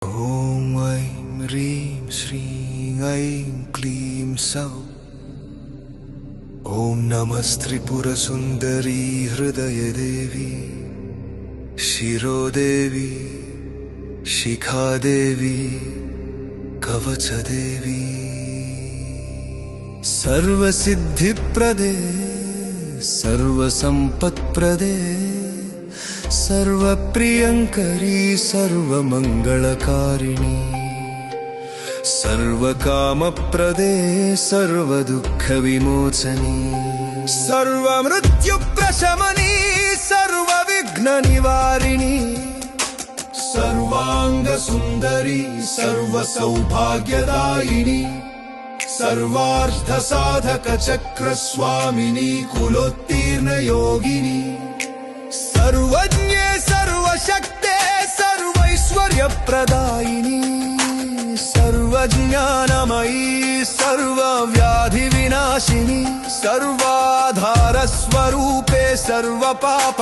ॐ ऐं ह्रीं श्रीं ऐं क्लीं सौः। ॐ नमस्त्रिपुरसुन्दरी हृदयदेवी शिरोदेवी शिखादेवी कवचदेवी सर्वसिद्धिप्रदे सर्वसम्पत्प्रदे सर्वप्रियङ्करी सर्वमङ्गलकारिणी सर्वकामप्रदे सर्वदुःखविमोचनी सर्वमृत्युप्रशमनी सर्वविघ्ननिवारिणी सर्वाङ्गसुन्दरी सर्वसौभाग्यदायिनी सर्वार्थसाधकचक्रस्वामिनी कुलोत्तीर्णयोगिनी सर्वज्ञे सर्वशक्ते सर्वैश्वर्यप्रदायिनी सर्वज्ञानमयी सर्वव्याधिविनाशिनी सर्वाधारस्वरूपे सर्वपाप